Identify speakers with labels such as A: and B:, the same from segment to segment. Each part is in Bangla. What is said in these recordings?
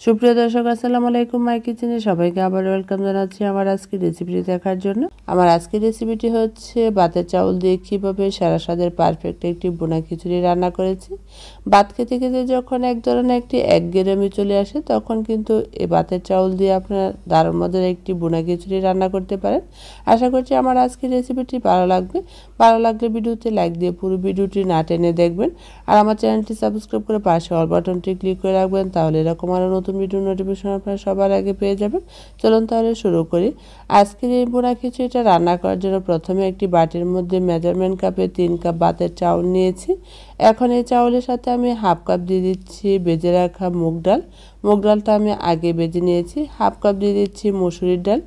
A: সুপ্রিয় দর্শক, আসসালামু আলাইকুম। মাই কিচেনে সবাইকে আবার ওয়েলকাম জানাচ্ছি আমার আজকের রেসিপিটি দেখার জন্য। আমার আজকের রেসিপিটি হচ্ছে ভাতের চাউল দিয়ে কীভাবে সারা স্বাদের পারফেক্ট একটি বোনা খিচুড়ি রান্না করেছি। ভাত খেতে খেতে যখন এক ধরনের একটি একঘেয়েমি চলে আসে, তখন কিন্তু এই ভাতের চাউল দিয়ে আপনারা দারুণ মজার একটি বোনা খিচুড়ি রান্না করতে পারেন। আশা করছি আমার আজকের রেসিপিটি ভালো লাগবে। ভালো লাগলে ভিডিওতে লাইক দিয়ে পুরো ভিডিওটি না টেনে দেখবেন। আর আমার চ্যানেলটি সাবস্ক্রাইব করে পাশে অল বাটনটি ক্লিক করে রাখবেন, তাহলে এরকম আরও নতুন ভিডিও নোটিফিকেশন আপনারা সবার আগে পেয়ে যাবেন। চলুন তাহলে শুরু করি। আজকের এই বোনা খিচুড়িটা রান্না করার জন্য প্রথমে একটি বাটির মধ্যে মেজারমেন্ট কাপে 3 কাপ ভাতের চাউল নিয়েছি। এখন এই চাউলের সাথে আমি হাফ কাপ দিয়ে দিচ্ছি ভেজে রাখা মুগ ডাল। মুগ ডালটা আমি আগে ভেজে নিয়েছি। হাফ কাপ দিয়ে দিচ্ছি মসুরির ডাল।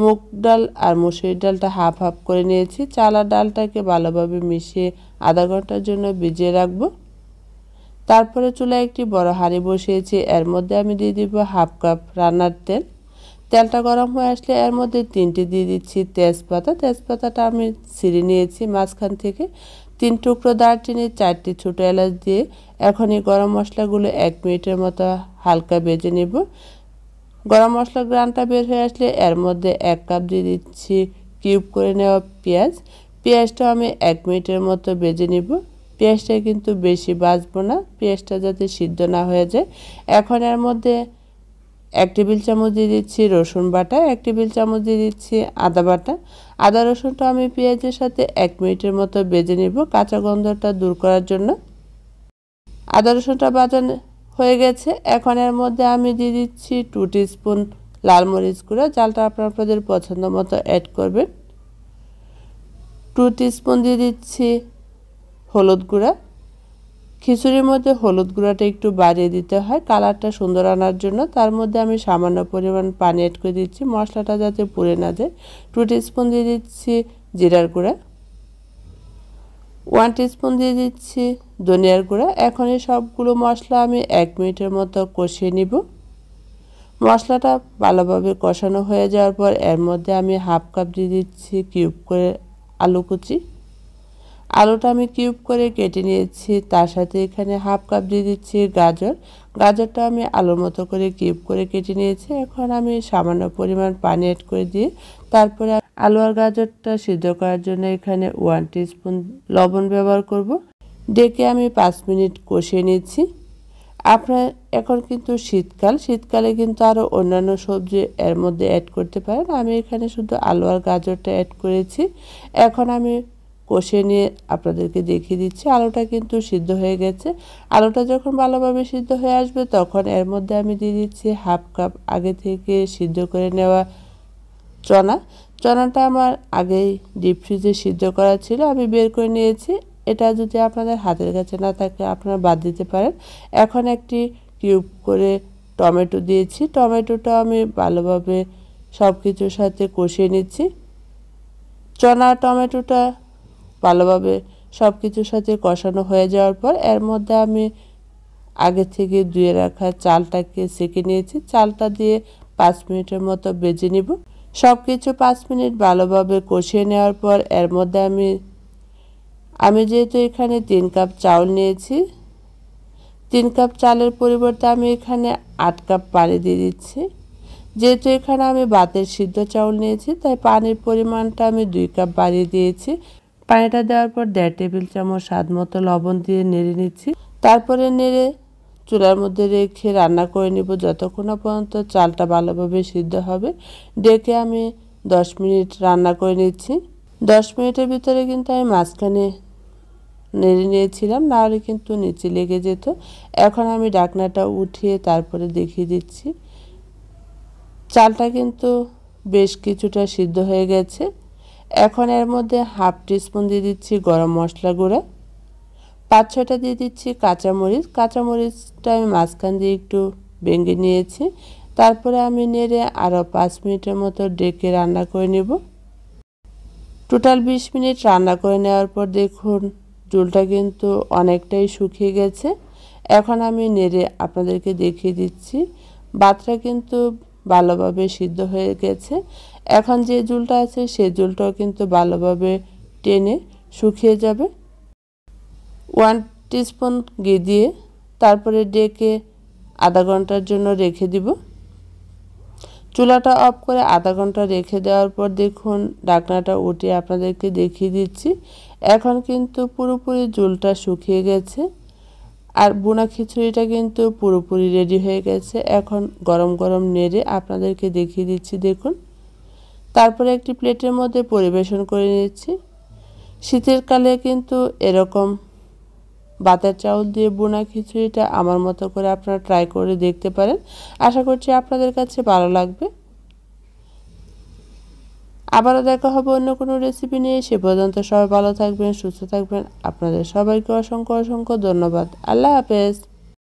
A: মুগ ডাল আর মসুরির ডালটা হাফ হাফ করে নিয়েছি। চাল আর ডালটাকে ভালোভাবে মিশিয়ে আধা ঘন্টার জন্য ভিজিয়ে রাখবো। তারপরে চুলায় একটি বড় হাঁড়ি বসিয়েছি। এর মধ্যে আমি দিয়ে দিব হাফ কাপ রান্নার তেল। তেলটা গরম হয়ে আসলে এর মধ্যে 3টি দিয়ে দিচ্ছি তেজপাতা। তেজপাতাটা আমি ছিঁড়ে নিয়েছি মাঝখান থেকে। 3 টুকরো দারচিনি, 4টি ছোটো এলাচ দিয়ে এখন এই গরম মশলাগুলো 1 মিনিটের মতো হালকা ভেজে নেব। গরম মশলার ঘ্রাণটা বের হয়ে আসলে এর মধ্যে 1 কাপ দিয়ে দিচ্ছি কিউব করে নেওয়া পেঁয়াজ। পেঁয়াজটা আমি 1 মিনিটের মতো ভেজে নেব। পেঁয়াজটা কিন্তু বেশি ভাজবো না, পেঁয়াজটা যাতে সিদ্ধ না হয়ে যায়। এখন এর মধ্যে 1 টেবিল চামচ দিয়ে দিচ্ছি রসুন বাটা, 1 টেবিল চামচ দিয়ে দিচ্ছি আদা বাটা। আদা রসুনটা আমি পেঁয়াজের সাথে 1 মিনিটের মতো ভেজে নেব কাঁচা গন্ধটা দূর করার জন্য। আদা রসুনটা ভাজা হয়ে গেছে। এখন এর মধ্যে আমি দিয়ে দিচ্ছি 2 টিস্পুন লাল মরিচ গুঁড়া। জালটা আপনাদের পছন্দ মতো অ্যাড করবেন। 2 টিস্পুন দিয়ে দিচ্ছি হলুদ গুঁড়া। খিচুড়ির মধ্যে হলুদ গুঁড়াটা একটু বাড়িয়ে দিতে হয় কালারটা সুন্দর আনার জন্য। তার মধ্যে আমি সামান্য পরিমাণ পানি অ্যাড করে দিচ্ছি মশলাটা যাতে পুড়ে না যায়। 2 টিস্পুন দিয়ে দিচ্ছি জিরার গুঁড়া। 1 টিস্পুন দিয়ে দিচ্ছি ধনিয়ার গুঁড়া। এখন এই সবগুলো মশলা আমি 1 মিনিটের মতো কষিয়ে নিব। মশলাটা ভালোভাবে কষানো হয়ে যাওয়ার পর এর মধ্যে আমি হাফ কাপ দিয়ে দিচ্ছি কিউব করে আলু কুচি। আলুটা আমি কিউব করে কেটে নিয়েছি। তার সাথে এখানে হাফ কাপ দিয়ে দিচ্ছি গাজর। গাজরটা আমি আলুর মতো করে কিউব করে কেটে নিয়েছি। এখন আমি সামান্য পরিমাণ পানি অ্যাড করে দিয়ে তারপরে আলু আর গাজরটা সিদ্ধ করার জন্য এখানে 1 টিস্পুন লবণ ব্যবহার করব। ডেকে আমি 5 মিনিট কষিয়ে নিচ্ছি। আপনার এখন কিন্তু শীতকালে কিন্তু আরও অন্যান্য সবজি এর মধ্যে অ্যাড করতে পারেন। আমি এখানে শুধু আলু আর গাজরটা অ্যাড করেছি। এখন আমি কষিয়ে নিয়ে আপনাদেরকে দেখিয়ে দিচ্ছি। আলুটা কিন্তু সিদ্ধ হয়ে গেছে। আলুটা যখন ভালোভাবে সিদ্ধ হয়ে আসবে তখন এর মধ্যে আমি দিয়ে দিচ্ছি হাফ কাপ আগে থেকে সিদ্ধ করে নেওয়া চনাটা আমার আগেই ডিপ ফ্রিজে সিদ্ধ করা ছিল, আমি বের করে নিয়েছি। এটা যদি আপনাদের হাতের কাছে না থাকে আপনারা বাদ দিতে পারেন। এখন একটি কিউব করে টমেটো দিয়েছি। টমেটোটা আমি ভালোভাবে সব কিছুর সাথে কষিয়ে নিচ্ছি। চনা টমেটোটা ভালোভাবে সব কিছুর সাথে কষানো হয়ে যাওয়ার পর এর মধ্যে আমি আগে থেকে ধুয়ে রাখা চালটাকে সেঁকে নিয়েছি। চালটা দিয়ে 5 মিনিটের মতো ভেজে নিব। সব কিছু 5 মিনিট ভালোভাবে কষিয়ে নেওয়ার পর এর মধ্যে আমি যেহেতু এখানে 3 কাপ চাউল নিয়েছি, 3 কাপ চালের পরিবর্তে আমি এখানে 8 কাপ পানি দিয়ে দিচ্ছি। যেহেতু এখানে আমি ভাতের সিদ্ধ চাউল নিয়েছি তাই পানির পরিমাণটা আমি 2 কাপ বাড়িয়ে দিয়েছি। পানিটা দেওয়ার পর 1.5 টেবিল চামচ স্বাদ মতো লবণ দিয়ে নেড়ে নিচ্ছি। তারপরে নেড়ে চুলার মধ্যে রেখে রান্না করে নিব যতক্ষণ না পর্যন্ত চালটা ভালোভাবে সিদ্ধ হবে। ডেকে আমি 10 মিনিট রান্না করে নিচ্ছি। 10 মিনিটের ভিতরে কিন্তু আমি মাঝখানে নেড়ে নিয়েছিলাম, নাহলে কিন্তু নিচে লেগে যেত। এখন আমি ঢাকনাটা উঠিয়ে তারপরে দেখিয়ে দিচ্ছি। চালটা কিন্তু বেশ কিছুটা সিদ্ধ হয়ে গেছে। এখন এর মধ্যে হাফ টিস্পুন দিয়ে দিচ্ছি গরম মশলা গুঁড়া। 5-6টা দিয়ে দিচ্ছি কাঁচামরিচটা আমি মাঝখান দিয়ে একটু ভেঙে নিয়েছি। তারপরে আমি নেড়ে আরও 5 মিনিটের মতো ডেকে রান্না করে নেব। টোটাল 20 মিনিট রান্না করে নেওয়ার পর দেখুন ঝোলটা কিন্তু অনেকটাই শুকিয়ে গেছে। এখন আমি নেড়ে আপনাদেরকে দেখিয়ে দিচ্ছি ভাতটা কিন্তু ভালোভাবে সিদ্ধ হয়ে গেছে। এখন যে ঝোলটা আছে সেই ঝোলটাও কিন্তু ভালোভাবে টেনে শুকিয়ে যাবে। 1 টিস্পুন ঘি দিয়ে তারপরে ডেকে আধা ঘন্টার জন্য রেখে দিব। চুলাটা অফ করে আধা ঘন্টা রেখে দেওয়ার পর দেখুন ঢাকনাটা উঠিয়ে আপনাদেরকে দেখিয়ে দিচ্ছি। এখন কিন্তু পুরোপুরি ঝোলটা শুকিয়ে গেছে আর বোনা খিচুড়িটা কিন্তু পুরোপুরি রেডি হয়ে গেছে। এখন গরম গরম নেড়ে আপনাদেরকে দেখিয়ে দিচ্ছি দেখুন। তারপরে একটি প্লেটের মধ্যে পরিবেশন করে নিচ্ছি। শীতের কালে কিন্তু এরকম ভাতের চাউল দিয়ে বোনা খিচুড়িটা আমার মতো করে আপনারা ট্রাই করে দেখতে পারেন। আশা করছি আপনাদের কাছে ভালো লাগবে। আবারও দেখা হবে অন্য কোনো রেসিপি নিয়ে। সে পর্যন্ত সবাই ভালো থাকবেন, সুস্থ থাকবেন। আপনাদের সবাইকে অসংখ্য অসংখ্য ধন্যবাদ। আল্লাহ হাফেজ।